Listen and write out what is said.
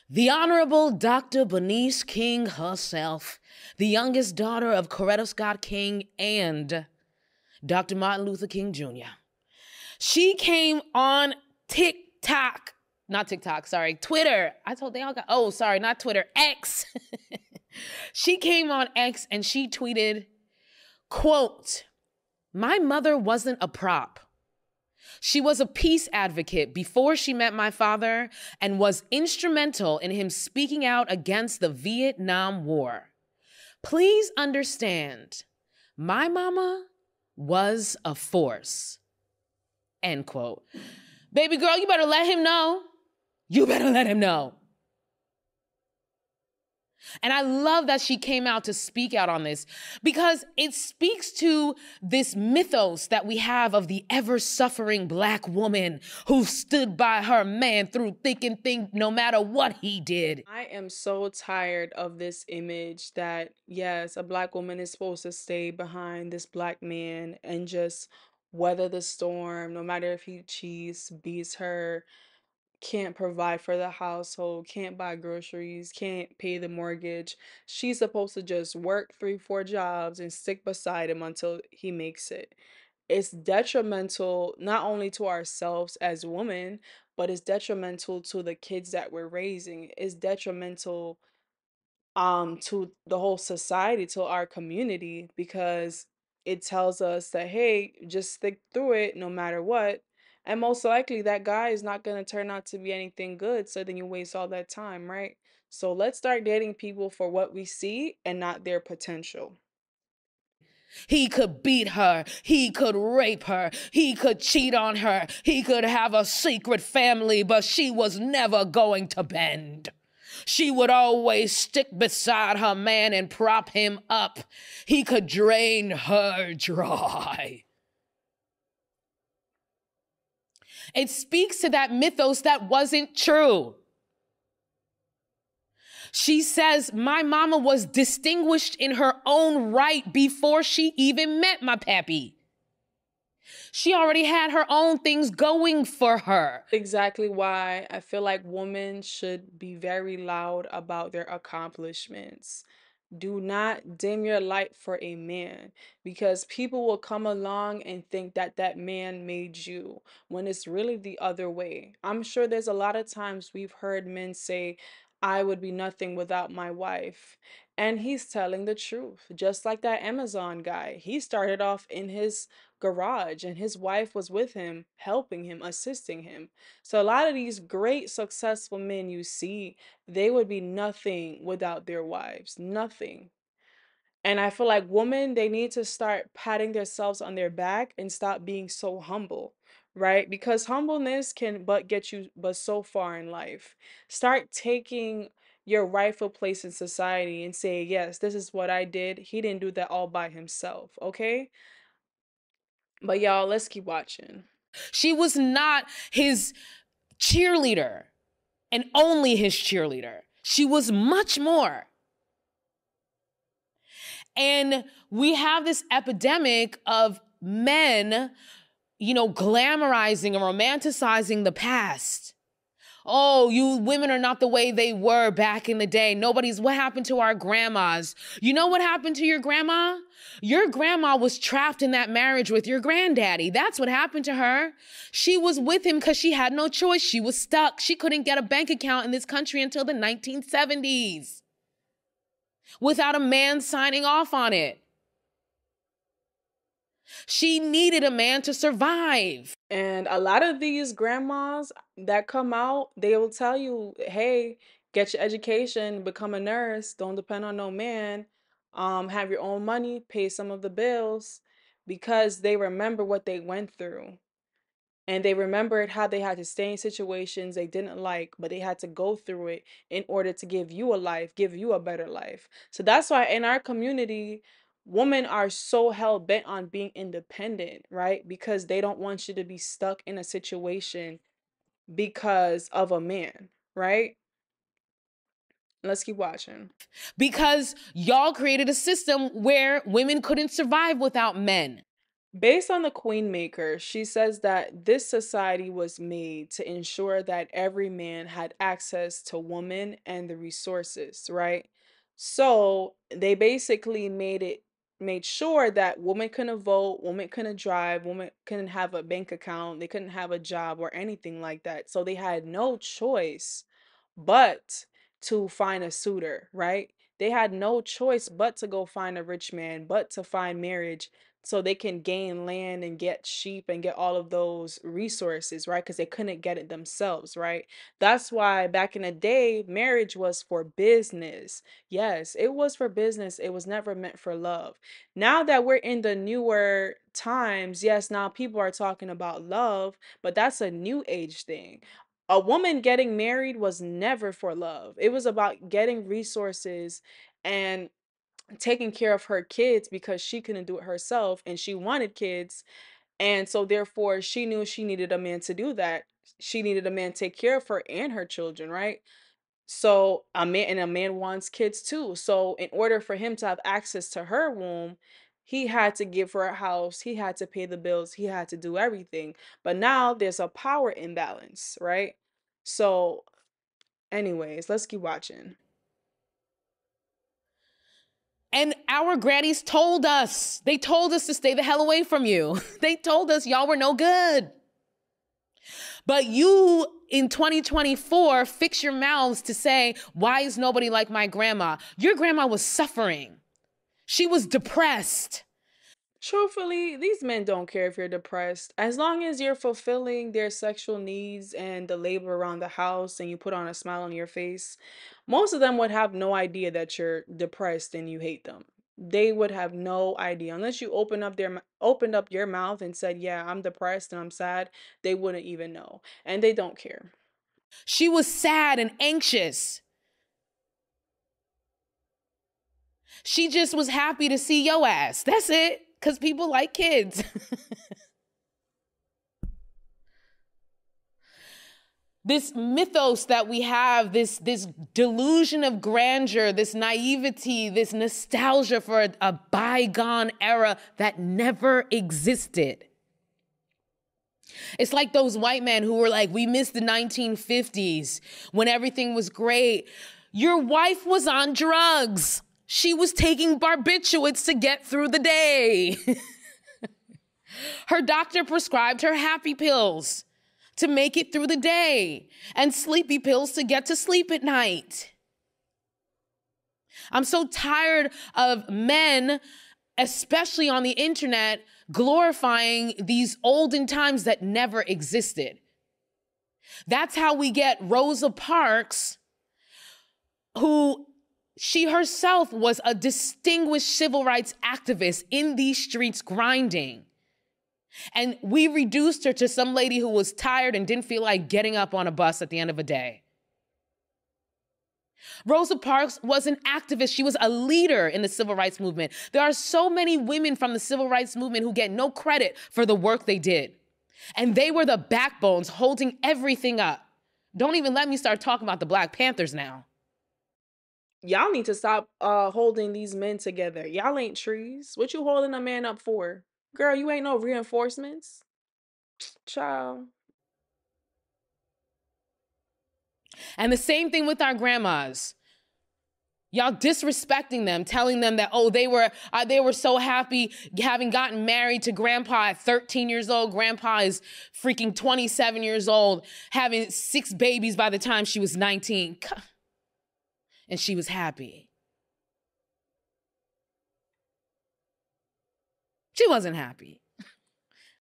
The Honorable Dr. Bernice King herself, the youngest daughter of Coretta Scott King and Dr. Martin Luther King Jr. She came on TikTok, not TikTok, sorry, Twitter. I told they all got, oh, sorry, not Twitter, X. She came on X and she tweeted, quote, "My mother wasn't a prop. She was a peace advocate before she met my father and was instrumental in him speaking out against the Vietnam War. Please understand, my mama was a force." End quote. Baby girl, you better let him know. You better let him know. And I love that she came out to speak out on this because it speaks to this mythos that we have of the ever-suffering Black woman who stood by her man through thick and thin no matter what he did. I am so tired of this image that, yes, a Black woman is supposed to stay behind this Black man and just weather the storm, no matter if he cheats, beats her, can't provide for the household, can't buy groceries, can't pay the mortgage. She's supposed to just work 3, 4 jobs and stick beside him until he makes it. It's detrimental not only to ourselves as women, but it's detrimental to the kids that we're raising. It's detrimental to the whole society, to our community, because it tells us that, hey, just stick through it no matter what. And most likely that guy is not going to turn out to be anything good. So then you waste all that time, right? So let's start dating people for what we see and not their potential. He could beat her. He could rape her. He could cheat on her. He could have a secret family, but she was never going to bend. She would always stick beside her man and prop him up. He could drain her dry. It speaks to that mythos that wasn't true. She says, my mama was distinguished in her own right before she even met my pappy. She already had her own things going for her. Exactly why I feel like women should be very loud about their accomplishments. Do not dim your light for a man, because people will come along and think that that man made you when it's really the other way. I'm sure there's a lot of times we've heard men say, I would be nothing without my wife. And he's telling the truth. Just like that Amazon guy. He started off in his garage and his wife was with him, helping him, assisting him. So a lot of these great successful men you see, they would be nothing without their wives, nothing. And I feel like women, they need to start patting themselves on their back and stop being so humble, right? Because humbleness can but get you but so far in life. Start taking your rightful place in society and say, yes, this is what I did. He didn't do that all by himself, okay? But y'all, let's keep watching. She was not his cheerleader and only his cheerleader. She was much more. And we have this epidemic of men, glamorizing and romanticizing the past. Oh, you women are not the way they were back in the day. What happened to our grandmas? You know what happened to your grandma? Your grandma was trapped in that marriage with your granddaddy. That's what happened to her. She was with him because she had no choice. She was stuck. She couldn't get a bank account in this country until the 1970s without a man signing off on it. She needed a man to survive. And a lot of these grandmas that come out, they will tell you, hey, get your education, become a nurse, don't depend on no man, have your own money, pay some of the bills, because they remember what they went through. And they remembered how they had to stay in situations they didn't like, but they had to go through it in order to give you a life, give you a better life. So that's why in our community, women are so hell bent on being independent, right? Because they don't want you to be stuck in a situation because of a man, right? Let's keep watching. Because y'all created a system where women couldn't survive without men. Based on the Queenmaker, she says that this society was made to ensure that every man had access to woman and the resources, right? So they basically made sure that women couldn't vote, women couldn't drive, women couldn't have a bank account, they couldn't have a job or anything like that. So they had no choice but to find a suitor, right? They had no choice but to go find a rich man, but to find marriage so they can gain land and get sheep and get all of those resources, right? Because they couldn't get it themselves, right? That's why back in the day, marriage was for business. Yes, it was for business. It was never meant for love. Now that we're in the newer times, yes, now people are talking about love, but that's a new age thing. A woman getting married was never for love. It was about getting resources and taking care of her kids because she couldn't do it herself and she wanted kids. And so therefore she knew she needed a man to do that. She needed a man to take care of her and her children, right? So a man wants kids too. So in order for him to have access to her womb, he had to give her a house, he had to pay the bills, he had to do everything. But now there's a power imbalance, right? So anyways, let's keep watching. And our grannies told us, they told us to stay the hell away from you. They told us y'all were no good. But you in 2024 fix your mouths to say, why is nobody like my grandma? Your grandma was suffering. She was depressed. Truthfully, these men don't care if you're depressed. As long as you're fulfilling their sexual needs and the labor around the house and you put on a smile on your face, most of them would have no idea that you're depressed and you hate them. They would have no idea unless you opened up your mouth and said, "Yeah, I'm depressed and I'm sad." They wouldn't even know, and they don't care. She was sad and anxious. She just was happy to see your ass. That's it. Because people like kids. This mythos that we have, this delusion of grandeur, this naivety, this nostalgia for a bygone era that never existed. It's like those white men who were like, we missed the 1950s when everything was great. Your wife was on drugs. She was taking barbiturates to get through the day. Her doctor prescribed her happy pills to make it through the day and sleepy pills to get to sleep at night. I'm so tired of men, especially on the internet, glorifying these olden times that never existed. That's how we get Rosa Parks, who she herself was a distinguished civil rights activist in these streets grinding. And we reduced her to some lady who was tired and didn't feel like getting up on a bus at the end of a day. Rosa Parks was an activist. She was a leader in the civil rights movement. There are so many women from the civil rights movement who get no credit for the work they did. And they were the backbones holding everything up. Don't even let me start talking about the Black Panthers now. Y'all need to stop holding these men together. Y'all ain't trees. What you holding a man up for? Girl, you ain't no reinforcements. Child. And the same thing with our grandmas. Y'all disrespecting them, telling them that, oh, they were so happy having gotten married to grandpa at 13 years old. Grandpa is freaking 27 years old, having 6 babies by the time she was 19. And she was happy. She wasn't happy.